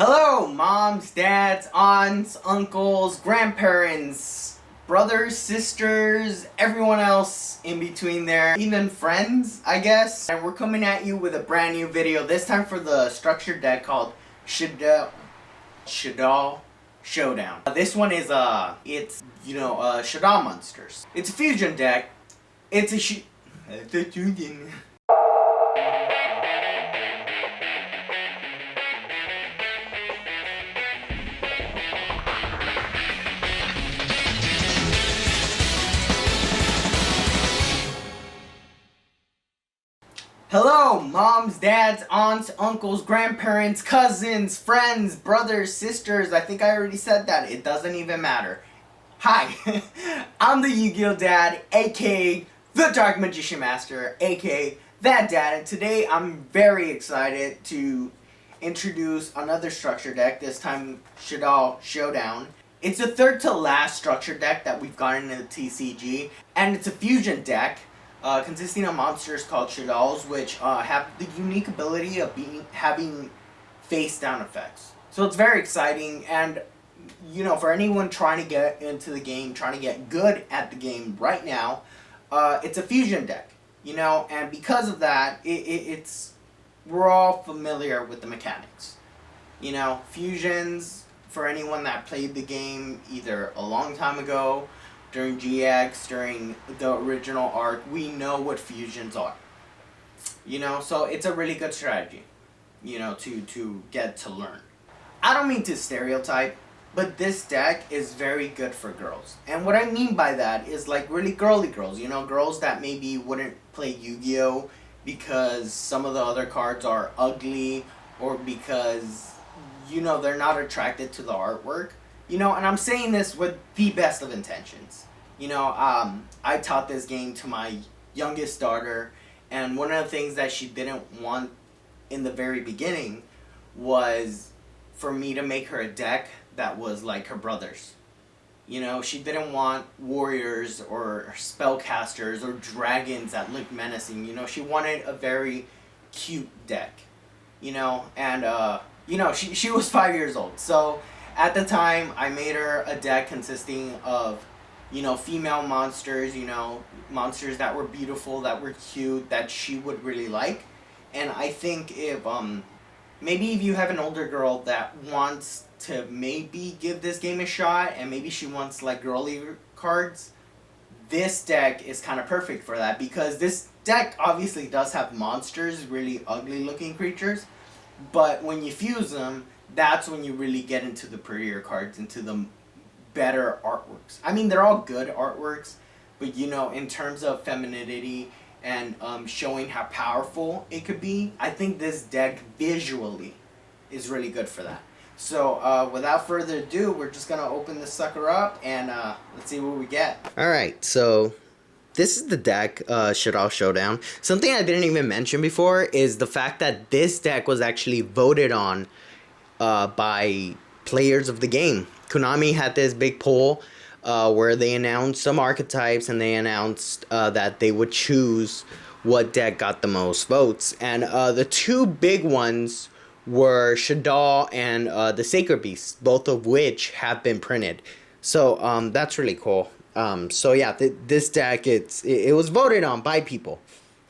Hello, moms, dads, aunts, uncles, grandparents, brothers, sisters, everyone else in between there, even friends, I guess. And we're coming at you with a brand new video, this time for the structured deck called Shaddoll Showdown. This one is, Shaddoll monsters. It's a fusion deck. It's a Hello, moms, dads, aunts, uncles, grandparents, cousins, friends, brothers, sisters. I think I already said that. It doesn't even matter. Hi, I'm the YuGiOh dad, aka the Dark Magician Master, aka that dad, and today I'm very excited to introduce another structure deck, this time Shaddoll Showdown. It's the third to last structure deck that we've gotten in the TCG, and it's a fusion deck. Consisting of monsters called Shaddolls, which have the unique ability of having face down effects. So it's very exciting, and for anyone trying to get into the game, trying to get good at the game right now, it's a fusion deck. And because of that, we're all familiar with the mechanics. Fusions, for anyone that played the game either a long time ago, during GX, during the original arc, we know what fusions are. So it's a really good strategy, to get to learn. I don't mean to stereotype, but this deck is very good for girls. And what I mean by that is like really girly girls, girls that maybe wouldn't play Yu-Gi-Oh! Because some of the other cards are ugly, or because, they're not attracted to the artwork. And I'm saying this with the best of intentions. I taught this game to my youngest daughter, and one of the things that she didn't want in the very beginning was for me to make her a deck that was like her brother's. She didn't want warriors or spellcasters or dragons that looked menacing. She wanted a very cute deck. And she was 5 years old, so at the time, I made her a deck consisting of, female monsters, monsters that were beautiful, that were cute, that she would really like. And I think if, maybe if you have an older girl that wants to maybe give this game a shot, and maybe she wants, like, girly cards, this deck is kind of perfect for that, because this deck obviously does have monsters, really ugly looking creatures, but when you fuse them, that's when you really get into the prettier cards, into the better artworks. I mean, they're all good artworks, but in terms of femininity and showing how powerful it could be, I think this deck visually is really good for that. So without further ado, we're just gonna open this sucker up and let's see what we get. Alright, so this is the deck, Shaddoll Showdown. Something I didn't even mention before is the fact that this deck was actually voted on by players of the game. Konami had this big poll where they announced some archetypes, and they announced that they would choose what deck got the most votes. And the two big ones were Shaddoll and the Sacred Beast, both of which have been printed. So that's really cool. So yeah, this deck, it was voted on by people.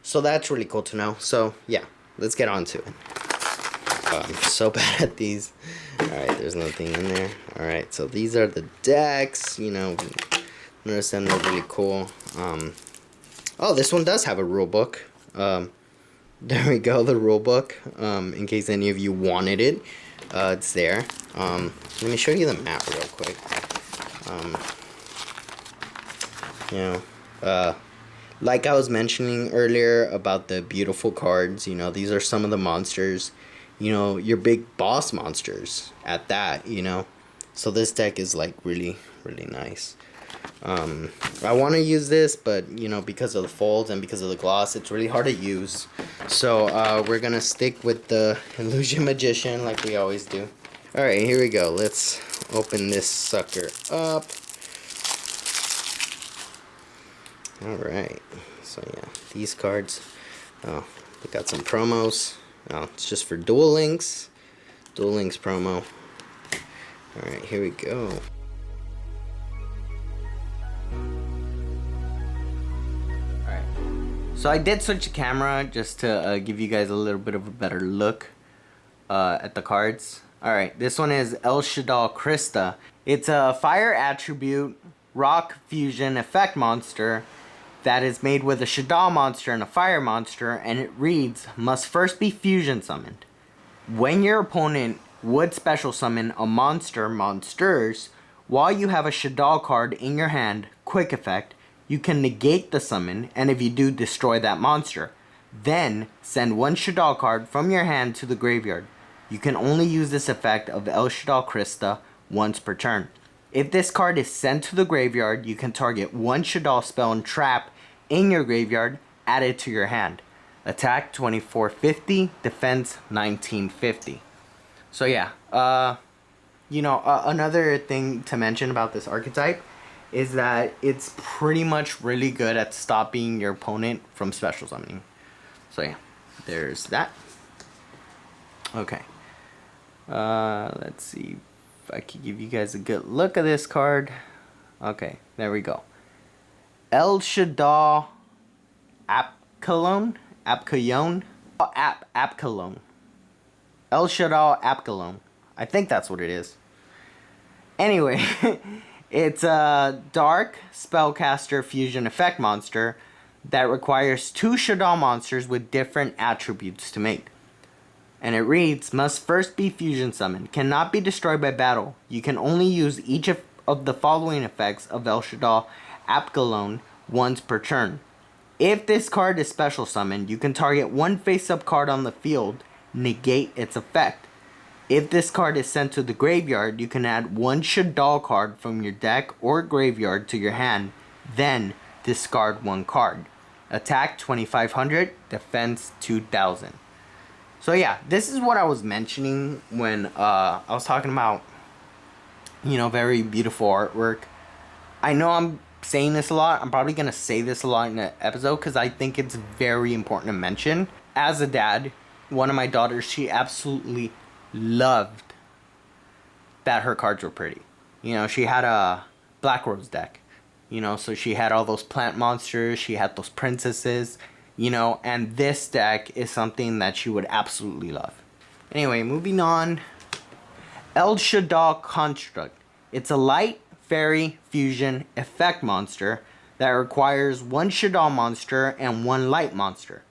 So that's really cool to know. So yeah, let's get on to it. I'm so bad at these. Alright, there's nothing in there. Alright, so these are the decks. Notice them, they're really cool. Oh, this one does have a rule book. There we go, the rule book. In case any of you wanted it, it's there. Let me show you the map real quick. Like I was mentioning earlier about the beautiful cards, these are some of the monsters. Your big boss monsters at that, So this deck is like really, really nice. I want to use this, but, because of the folds and because of the gloss, it's really hard to use. So we're going to stick with the Illusion Magician like we always do. Alright, here we go. Let's open this sucker up. Alright, so yeah, these cards, we got some promos. It's just for Duel Links Duel Links promo. Alright, here we go. Alright. So I did switch the camera just to give you guys a little bit of a better look at the cards. Alright, this one is El Shaddoll Krista. It's a fire attribute, rock fusion effect monster that is made with a Shaddoll monster and a fire monster, and it reads, must first be fusion summoned. When your opponent would special summon a monsters, while you have a Shaddoll card in your hand, quick effect, you can negate the summon, and if you do, destroy that monster. Then, send one Shaddoll card from your hand to the graveyard. You can only use this effect of El Shaddoll Krista once per turn. If this card is sent to the graveyard, you can target one Shaddoll spell and trap in your graveyard, added to your hand. Attack 2450, defense 1950. So yeah, another thing to mention about this archetype is that it's pretty much really good at stopping your opponent from special summoning. So yeah, there's that. Okay. Let's see if I can give you guys a good look at this card. Okay, there we go. El Shaddoll Apkalon. Apkalon. El Shaddoll Apkalon. I think that's what it is. Anyway, it's a dark spellcaster fusion effect monster that requires 2 Shaddoll monsters with different attributes to mate. And it reads, must first be fusion summoned, cannot be destroyed by battle. You can only use each of the following effects of El Shaddoll Apkalon once per turn. If this card is special summoned, you can target one face-up card on the field, negate its effect. If this card is sent to the graveyard, you can add one Shaddoll card from your deck or graveyard to your hand, then discard one card. Attack 2500, defense 2000. So yeah, this is what I was mentioning when I was talking about, very beautiful artwork. I know I'm saying this a lot. I'm probably going to say this a lot in the episode because I think it's very important to mention. As a dad, one of my daughters, she absolutely loved that her cards were pretty. She had a Black Rose deck. So she had all those plant monsters. She had those princesses. And this deck is something that she would absolutely love. Anyway, moving on. El Shaddoll Construct. It's a light fairy fusion effect monster that requires one Shaddoll monster and one light monster.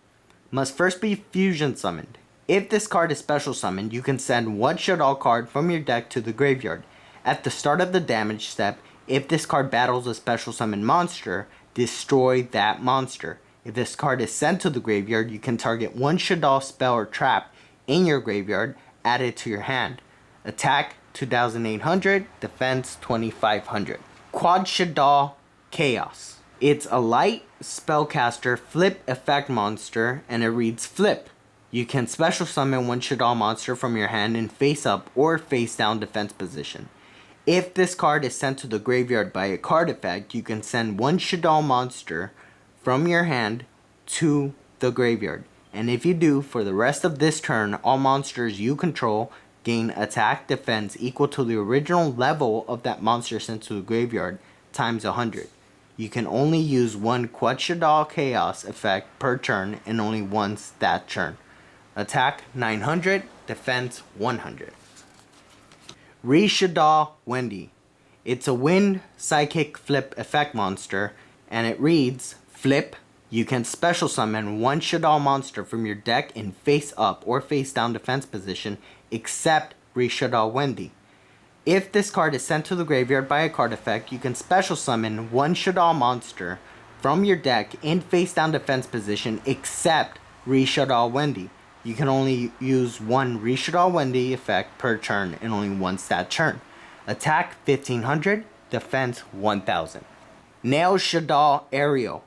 Must first be fusion summoned. If this card is special summoned, you can send one Shaddoll card from your deck to the graveyard. At the start of the damage step, if this card battles a special summon monster, destroy that monster. If this card is sent to the graveyard, you can target one Shaddoll spell or trap in your graveyard, add it to your hand. Attack 2800, defense 2500. Quad Shaddoll Chaos. It's a light spellcaster flip effect monster, and it reads flip. You can special summon one Shaddoll monster from your hand in face up or face down defense position. If this card is sent to the graveyard by a card effect, you can send one Shaddoll monster from your hand to the graveyard. And if you do, for the rest of this turn, all monsters you control gain attack defense equal to the original level of that monster sent to the graveyard times 100. You can only use one Quad Shaddoll Chaos effect per turn and only once that turn. Attack 900, defense 100. Shaddoll Wendy. It's a wind psychic flip effect monster, and it reads flip. You can special summon one Shaddoll monster from your deck in face up or face down defense position except Shaddoll Wendy. If this card is sent to the graveyard by a card effect, you can special summon one Shaddoll monster from your deck in face down defense position except Shaddoll Wendy. You can only use one Shaddoll Wendy effect per turn and only once that turn. Attack 1500, defense 1000. Nail Shaddoll Ariel.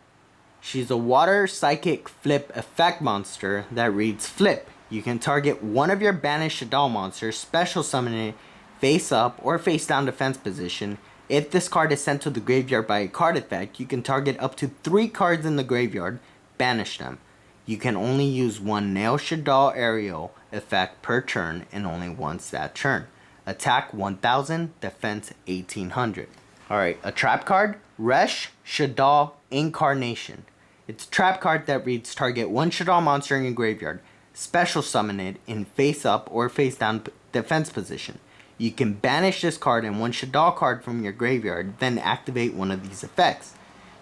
She's a water psychic flip effect monster that reads flip. You can target one of your banished Shaddoll monsters, special summon it face up or face down defense position. If this card is sent to the graveyard by a card effect, you can target up to 3 cards in the graveyard, banish them. You can only use one Nail Shaddoll aerial effect per turn and only once that turn. Attack 1000, defense 1800. Alright, a trap card, Resh Shaddoll Incarnation. It's a trap card that reads target one Shaddoll monster in your graveyard. Special summon it in face up or face down defense position. You can banish this card and one Shaddoll card from your graveyard, then activate one of these effects.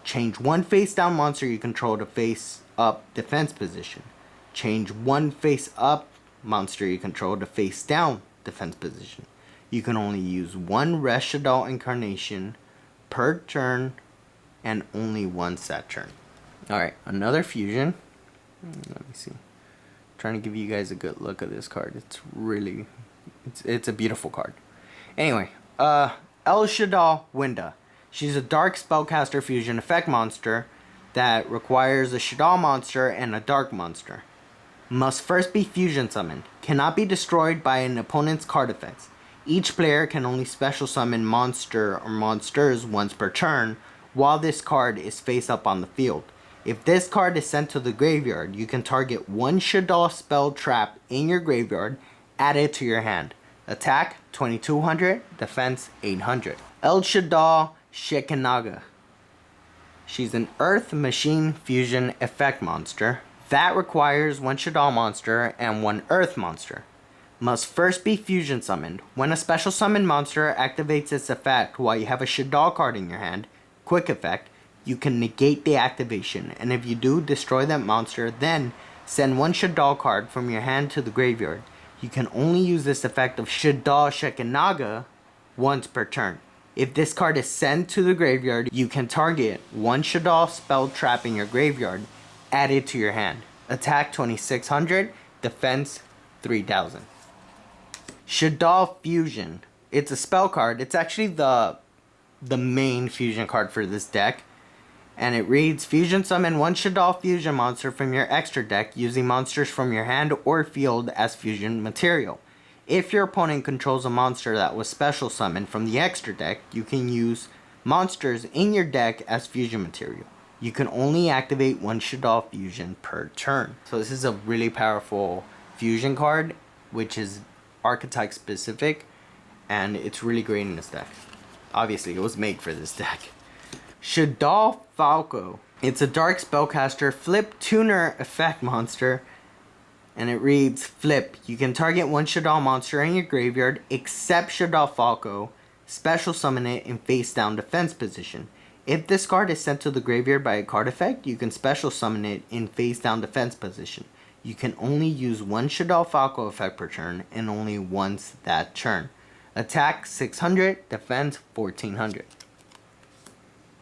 Change one face down monster you control to face up defense position. Change one face up monster you control to face down defense position. You can only use one Resh Shaddoll Incarnation per turn and only once that turn. Alright, another fusion. Let me see. Trying to give you guys a good look at this card. It's really, it's a beautiful card. Anyway, El Shaddoll Winda. She's a dark spellcaster fusion effect monster that requires a Shaddoll monster and a dark monster. Must first be fusion summoned. Cannot be destroyed by an opponent's card effects. Each player can only special summon monster or monsters once per turn while this card is face up on the field. If this card is sent to the graveyard, you can target one Shaddoll spell trap in your graveyard, add it to your hand. Attack 2200, defense 800. El Shaddoll Shekinaga. She's an Earth Machine Fusion effect monster that requires one Shaddoll monster and one Earth monster. Must first be fusion summoned. When a special summon monster activates its effect while you have a Shaddoll card in your hand, quick effect, you can negate the activation, and if you do, destroy that monster, then send one Shaddoll card from your hand to the graveyard. You can only use this effect of Shaddoll Shekinaga once per turn. If this card is sent to the graveyard, you can target one Shaddoll spell trap in your graveyard, add it to your hand. Attack 2600, defense 3000. Shaddoll Fusion. It's a spell card. It's actually the main fusion card for this deck. And it reads, fusion summon one Shaddoll fusion monster from your extra deck using monsters from your hand or field as fusion material. If your opponent controls a monster that was special summoned from the extra deck, you can use monsters in your deck as fusion material. You can only activate one Shaddoll fusion per turn. So this is a really powerful fusion card, which is archetype specific, and it's really great in this deck. Obviously, it was made for this deck. Shaddoll Falco. It's a dark spellcaster flip tuner effect monster, and it reads, flip. You can target one Shaddoll monster in your graveyard except Shaddoll Falco, special summon it in face down defense position. If this card is sent to the graveyard by a card effect, you can special summon it in face down defense position. You can only use one Shaddoll Falco effect per turn and only once that turn. Attack 600, defense 1400.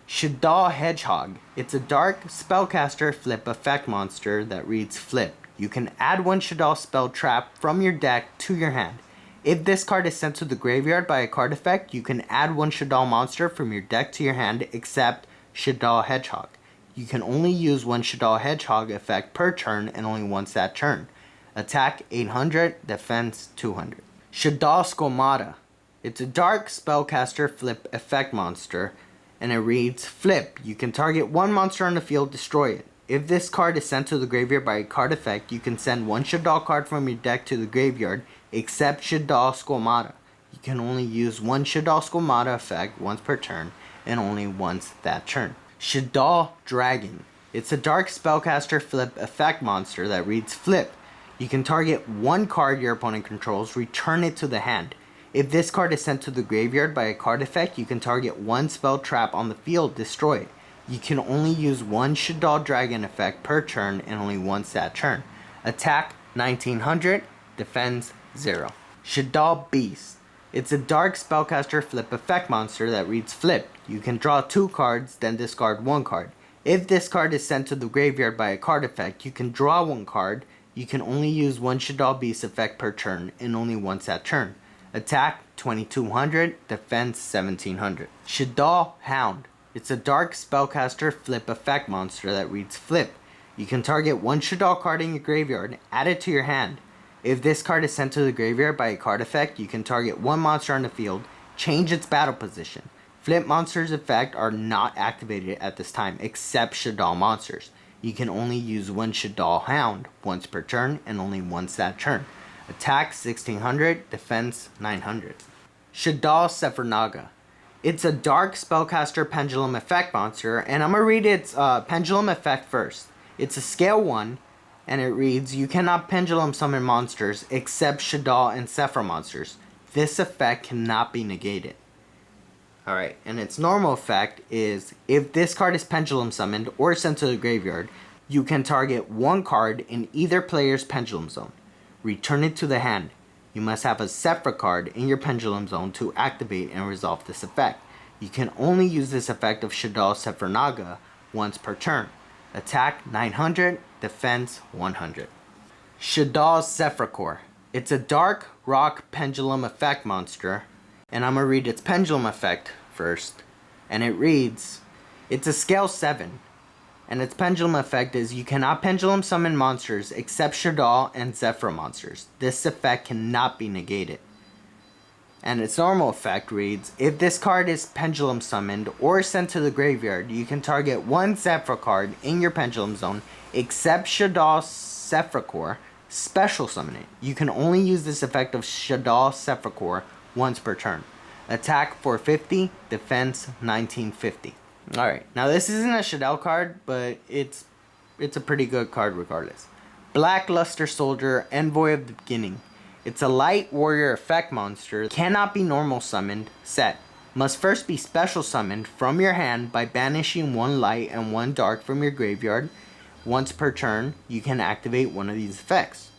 Shaddoll Hedgehog. It's a dark spellcaster flip effect monster that reads flip. You can add one Shaddoll spell trap from your deck to your hand. If this card is sent to the graveyard by a card effect, you can add one Shaddoll monster from your deck to your hand except Shaddoll Hedgehog. You can only use one Shaddoll Hedgehog effect per turn and only once that turn. Attack 800, defense 200. Shaddoll Skomata. It's a dark spellcaster flip effect monster, and it reads, flip. You can target one monster on the field, destroy it. If this card is sent to the graveyard by a card effect, you can send one Shaddoll card from your deck to the graveyard, except Shaddoll Skomata. You can only use one Shaddoll Skomata effect once per turn, and only once that turn. Shaddoll Dragon. It's a dark spellcaster flip effect monster that reads flip. You can target one card your opponent controls, return it to the hand. If this card is sent to the graveyard by a card effect, you can target one spell trap on the field, destroy it. You can only use one Shaddoll Dragon effect per turn and only once that turn. Attack 1900, defense 0. Shaddoll Beast. It's a dark spellcaster flip effect monster that reads flip. You can draw 2 cards, then discard 1 card. If this card is sent to the graveyard by a card effect, you can draw 1 card. You can only use one Shaddoll Beast effect per turn and only once that turn. Attack 2200, defense 1700. Shaddoll Hound. It's a dark spellcaster flip effect monster that reads flip. You can target one Shaddoll card in your graveyard, add it to your hand. If this card is sent to the graveyard by a card effect, you can target one monster on the field, change its battle position. Flip monsters' effect are not activated at this time, except Shaddoll monsters. You can only use one Shaddoll Hound once per turn and only once that turn. Attack 1600, defense 900. Shaddoll Showdown. It's a dark spellcaster pendulum effect monster, and I'm going to read its pendulum effect first. It's a scale 1, and it reads, you cannot pendulum summon monsters except Shaddoll and Sephra monsters. This effect cannot be negated. Alright, and its normal effect is, if this card is pendulum summoned or sent to the graveyard, you can target one card in either player's pendulum zone. Return it to the hand. You must have a Sephra card in your pendulum zone to activate and resolve this effect. You can only use this effect of Shaddoll Showdown once per turn. Attack 900, defense 100. Shaddoll Sephra. It's a dark rock pendulum effect monster, and I'm going to read its pendulum effect first. And it reads, it's a scale 7. And its pendulum effect is, you cannot pendulum summon monsters except Shaddoll and Sephra monsters. This effect cannot be negated. And its normal effect reads, if this card is pendulum summoned or sent to the graveyard, you can target one Sephra card in your pendulum zone except Shaddoll Sephra, special summon it. You can only use this effect of Shaddoll Sephra once per turn. Attack 450, defense 1950. Alright, now this isn't a Shaddoll card, but it's a pretty good card regardless. Blackluster Soldier, Envoy of the Beginning. It's a light warrior effect monster. Cannot be normal summoned. Set. Must first be special summoned from your hand by banishing one light and one dark from your graveyard. Once per turn, you can activate one of these effects.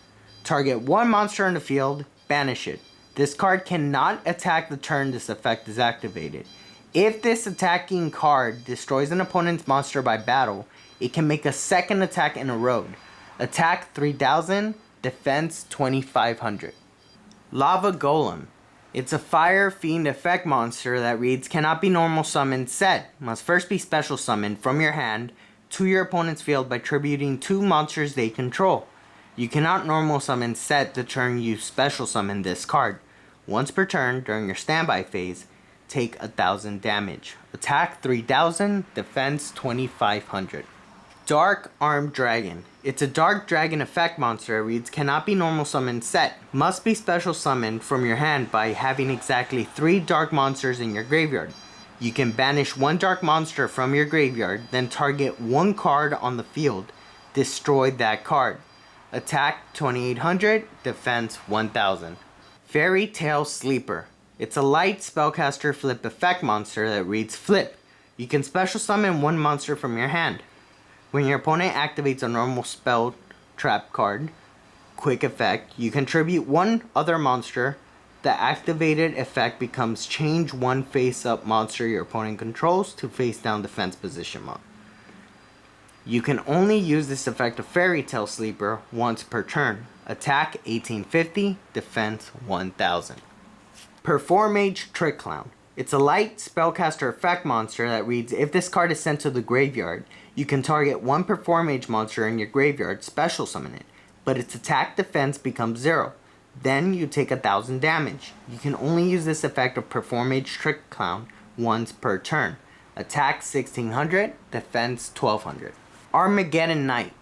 Target one monster in the field, banish it. This card cannot attack the turn this effect is activated. If this attacking card destroys an opponent's monster by battle, it can make a second attack in a row. Attack 3000, defense 2500. Lava Golem. It's a fire fiend effect monster that reads, cannot be normal summoned. Set. Must first be special summoned from your hand to your opponent's field by tributing two monsters they control. You cannot normal summon set the turn you special summon this card. Once per turn during your standby phase, take 1000 damage. Attack 3000, defense 2500. Dark Armed Dragon. It's a dark dragon effect monster that reads, cannot be normal summoned. Set. Must be special summoned from your hand by having exactly 3 dark monsters in your graveyard. You can banish one dark monster from your graveyard, then target one card on the field. Destroy that card. Attack 2800, defense 1000. Fairy Tale Sleeper. It's a light spellcaster flip effect monster that reads, flip. You can special summon one monster from your hand. When your opponent activates a normal spell trap card, quick effect, you contribute one other monster. The activated effect becomes change one face up monster your opponent controls to face down defense position mode. You can only use this effect of Fairy Tale Sleeper once per turn. Attack 1850, defense 1000. Performage Trick Clown. It's a light spellcaster effect monster that reads, if this card is sent to the graveyard, you can target one Performage monster in your graveyard, special summon it, but its attack defense becomes 0. Then you take 1000 damage. You can only use this effect of Performage Trick Clown once per turn. Attack 1600, defense 1200. Armageddon Knight.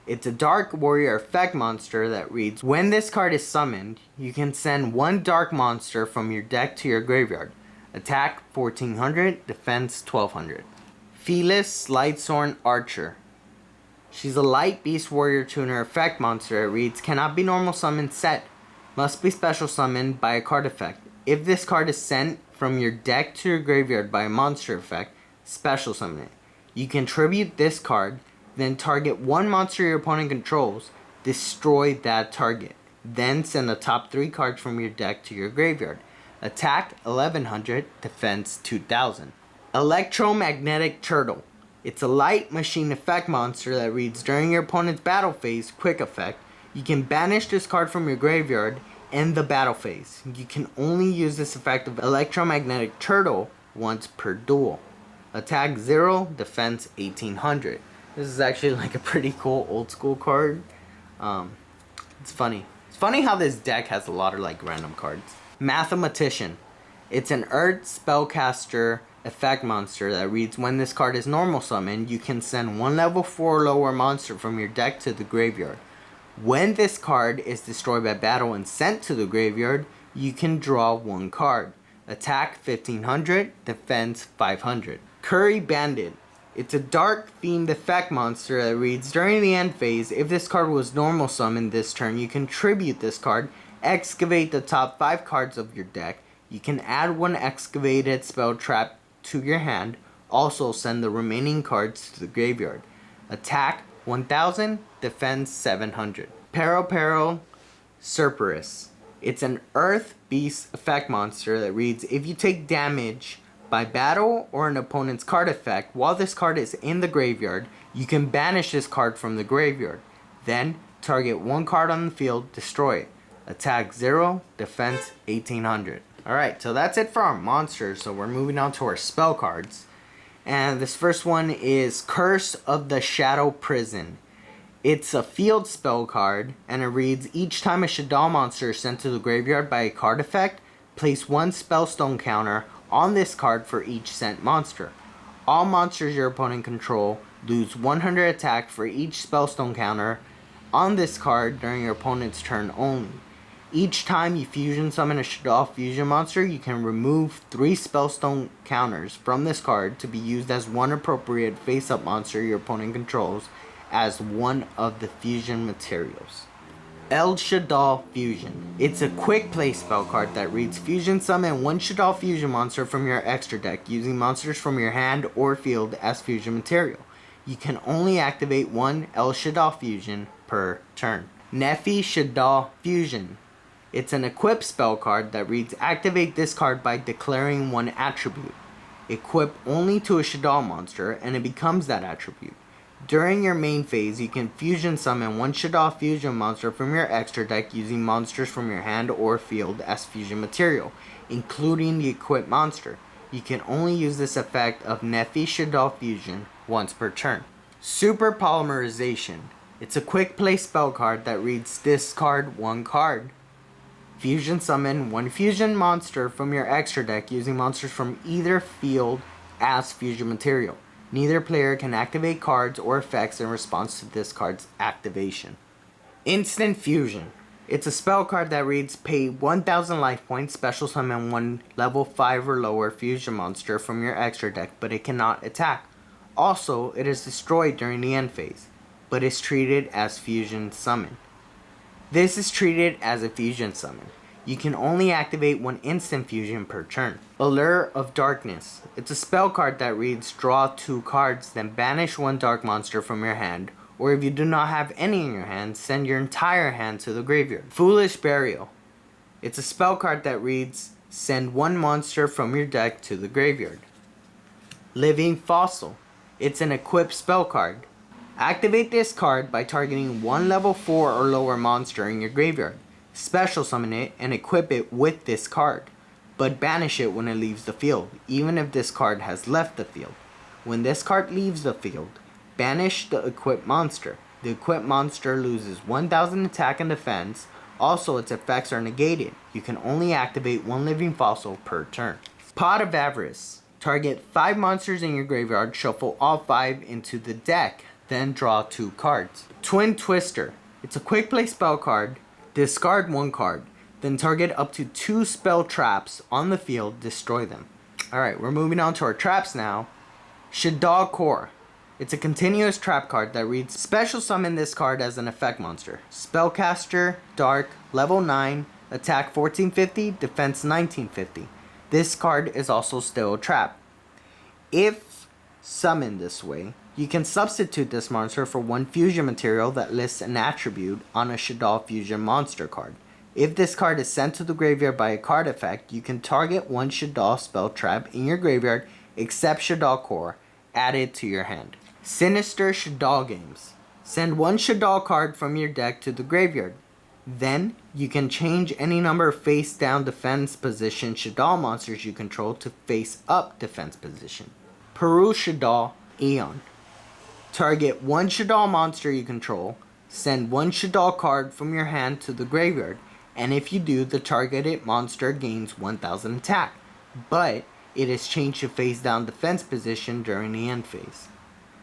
It's a dark warrior effect monster that reads, when this card is summoned, you can send one dark monster from your deck to your graveyard. Attack 1400, defense 1200. Felis Lightsworn Archer. She's a light beast warrior tuner effect monster that reads, cannot be normal summoned. Set. Must be special summoned by a card effect. If this card is sent from your deck to your graveyard by a monster effect, special summon it. You can tribute this card, then target one monster your opponent controls, destroy that target. Then send the top 3 cards from your deck to your graveyard. Attack 1100, defense 2000. Electromagnetic Turtle. It's a light machine effect monster that reads, during your opponent's battle phase, quick effect, you can banish this card from your graveyard in the battle phase. You can only use this effect of Electromagnetic Turtle once per duel. Attack 0, defense 1800. This is actually like a pretty cool old school card. It's funny. It's funny how this deck has a lot of like random cards. Mathematician. It's an Earth spellcaster effect monster that reads, when this card is normal summoned, you can send one level 4 or lower monster from your deck to the graveyard. When this card is destroyed by battle and sent to the graveyard, you can draw one card. Attack 1500, defense 500. Curry Bandit. It's a dark themed effect monster that reads, during the end phase, if this card was normal summoned this turn, you can tribute this card, excavate the top 5 cards of your deck. You can add one excavated spell trap to your hand, also send the remaining cards to the graveyard. Attack 1000, defense 700. Pero Cerberus. It's an earth beast effect monster that reads, if you take damage by battle or an opponent's card effect while this card is in the graveyard, you can banish this card from the graveyard. Then target one card on the field, destroy it. Attack 0, defense 1800. Alright, so that's it for our monsters. So we're moving on to our spell cards. And this first one is Curse of the Shadow Prison. It's a field spell card, and it reads, each time a Shaddoll monster is sent to the graveyard by a card effect, place one spellstone counter on this card for each sent monster. All monsters your opponent control lose 100 attack for each spellstone counter on this card during your opponent's turn only. Each time you fusion summon a Shaddoll fusion monster, you can remove 3 spellstone counters from this card to be used as one appropriate face-up monster your opponent controls as one of the fusion materials. El Shaddoll Fusion. It's a quick play spell card that reads, fusion summon one Shaddoll fusion monster from your extra deck using monsters from your hand or field as fusion material. You can only activate one El Shaddoll Fusion per turn. Nephi Shaddoll Fusion. It's an equip spell card that reads, activate this card by declaring one attribute. Equip only to a Shaddoll monster and it becomes that attribute. During your main phase, you can fusion summon one Shaddoll fusion monster from your extra deck using monsters from your hand or field as fusion material, including the equipped monster. You can only use this effect of Nephi Shaddoll Fusion once per turn. Super Polymerization. It's a quick play spell card that reads, discard one card. Fusion summon one fusion monster from your extra deck using monsters from either field as fusion material. Neither player can activate cards or effects in response to this card's activation. Instant Fusion. It's a spell card that reads, pay 1000 life points, special summon one level 5 or lower fusion monster from your extra deck, but it cannot attack. Also, it is destroyed during the end phase, but is treated as fusion summon. This is treated as a fusion summon. You can only activate one instant fusion per turn. Allure of Darkness. It's a spell card that reads, draw 2 cards, then banish one dark monster from your hand, or if you do not have any in your hand, send your entire hand to the graveyard. Foolish Burial. It's a spell card that reads, send one monster from your deck to the graveyard. Living Fossil. It's an equipped spell card. Activate this card by targeting one level 4 or lower monster in your graveyard. Special summon it and equip it with this card, but banish it when it leaves the field, even if this card has left the field. When this card leaves the field, banish the equipped monster. The equipped monster loses 1000 attack and defense. Also, its effects are negated. You can only activate one living fossil per turn. Pot of Avarice. Target 5 monsters in your graveyard, shuffle all 5 into the deck, then draw 2 cards. Twin Twister. It's a quick play spell card. Discard 1 card, then target up to 2 spell traps on the field, destroy them. Alright, we're moving on to our traps now. Shaddoll Core. It's a continuous trap card that reads, special summon this card as an effect monster. Spellcaster, Dark, level 9, attack 1450, defense 1950. This card is also still a trap. If summoned this way, you can substitute this monster for one fusion material that lists an attribute on a Shaddoll Fusion monster card. If this card is sent to the graveyard by a card effect, you can target one Shaddoll spell trap in your graveyard except Shaddoll Core, add it to your hand. Sinister Shaddoll Games. Send one Shaddoll card from your deck to the graveyard. Then, you can change any number of face-down defense position Shaddoll monsters you control to face-up defense position. Peru Shaddoll Aeon. Target one Shaddoll monster you control, send one Shaddoll card from your hand to the graveyard, and if you do, the targeted monster gains 1000 attack. But It is changed to face down defense position during the end phase.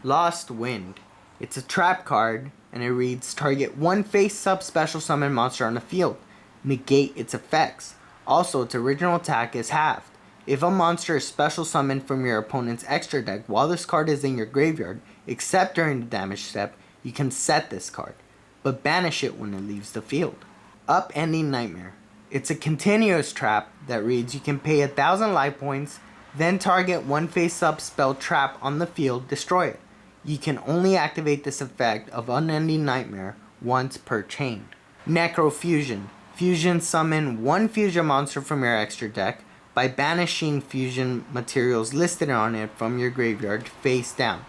Lost Wind. It's a trap card, and it reads, target one face-up special summon monster on the field. Negate its effects. Also, its original attack is halved. If a monster is special summoned from your opponent's extra deck while this card is in your graveyard, except during the damage step, you can set this card, but banish it when it leaves the field. Upending Nightmare. It's a continuous trap that reads, you can pay 1,000 life points, then target one face-up spell trap on the field, destroy it. You can only activate this effect of Unending Nightmare once per chain. NECRO Fusion. Fusion summon one fusion monster from your extra deck by banishing fusion materials listed on it from your graveyard face down,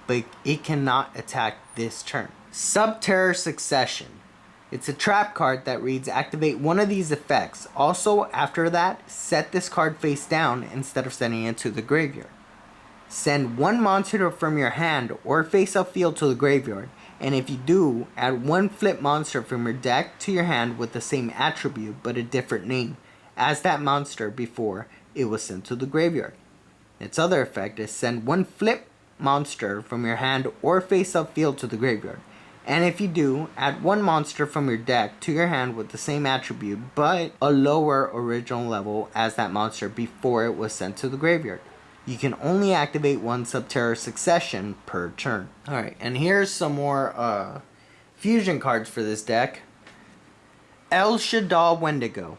but it cannot attack this turn. SUBTERROR Succession. It's a trap card that reads, activate one of these effects. Also, after that, set this card face down instead of sending it to the graveyard. Send one monster from your hand or face-up field to the graveyard, and if you do, add one flip monster from your deck to your hand with the same attribute but a different name as that monster before it was sent to the graveyard. Its other effect is send one flip monster from your hand or face-up field to the graveyard, and if you do, add one monster from your deck to your hand with the same attribute but a lower original level as that monster before it was sent to the graveyard. You can only activate one SUBTERROR Succession per turn. Alright, and here's some more fusion cards for this deck. Shaddoll Wendigo.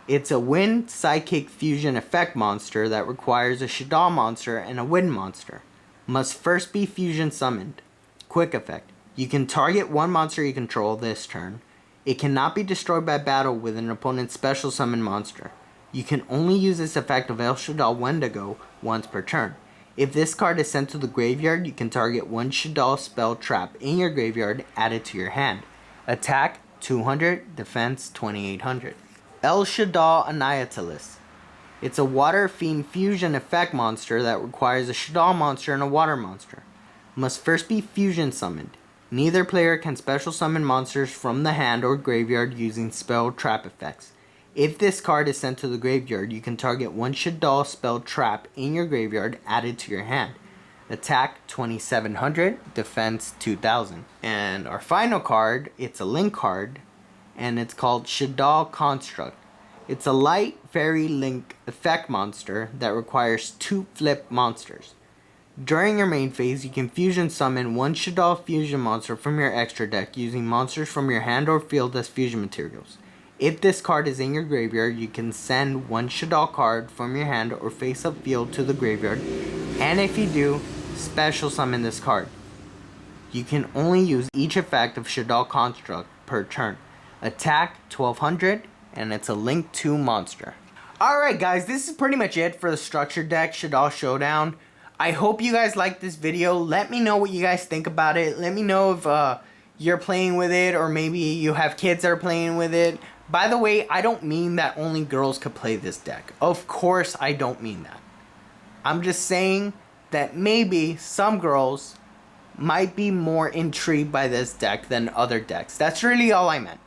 It's a wind psychic fusion effect monster that requires a Shaddoll monster and a wind monster. Must first be fusion summoned. Quick effect. You can target one monster you control this turn. It cannot be destroyed by battle with an opponent's special summon monster. You can only use this effect of Shaddoll Wendigo once per turn. If this card is sent to the graveyard, you can target one Shaddoll spell trap in your graveyard added to your hand. Attack 200, defense 2800. Shaddoll Annihilatus. It's a water fiend fusion effect monster that requires a Shaddoll monster and a water monster. Must first be fusion summoned. Neither player can special summon monsters from the hand or graveyard using spell trap effects. If this card is sent to the graveyard, you can target one Shaddoll spell trap in your graveyard added to your hand. Attack 2700, defense 2000. And our final card, it's a link card, and it's called Shaddoll Construct. It's a light fairy link effect monster that requires 2 flip monsters. During your main phase, you can fusion summon one Shaddoll fusion monster from your extra deck using monsters from your hand or field as fusion materials. If this card is in your graveyard, you can send one Shaddoll card from your hand or face-up field to the graveyard, and if you do, special summon this card. You can only use each effect of Shaddoll Construct per turn. Attack 1200, and it's a Link 2 monster. Alright guys, this is pretty much it for the structured deck Shaddoll Showdown. I hope you guys liked this video. Let me know what you guys think about it. Let me know if you're playing with it, or maybe you have kids that are playing with it. By the way, I don't mean that only girls could play this deck. Of course I don't mean that. I'm just saying that maybe some girls might be more intrigued by this deck than other decks. That's really all I meant.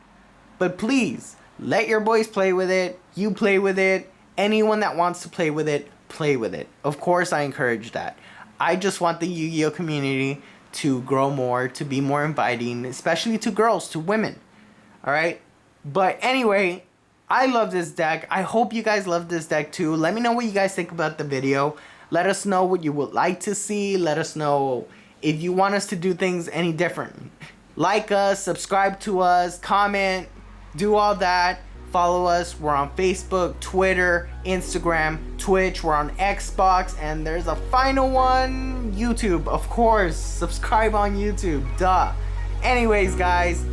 But please, let your boys play with it. You play with it. Anyone that wants to play with it, play with it. Of course I encourage that. I just want the Yu-Gi-Oh community to grow more, to be more inviting, especially to girls, to women. Alright? But anyway, I love this deck. I hope you guys love this deck too. Let me know what you guys think about the video. Let us know what you would like to see. Let us know if you want us to do things any different. Like us, subscribe to us, comment, do all that. Follow us. We're on Facebook, Twitter, Instagram, Twitch. We're on Xbox. And there's a final one, YouTube. Of course, subscribe on YouTube. Duh. Anyways, guys,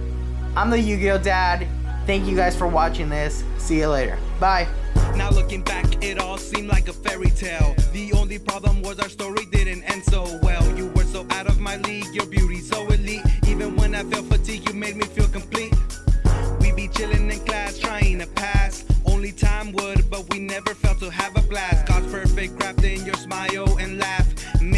I'm the Yu-Gi-Oh Dad. Thank you guys for watching this. See you later. Bye. Now looking back, it all seemed like a fairy tale. The only problem was our story didn't end so well. You were so out of my league, your beauty so elite. Even when I felt fatigued, you made me feel complete.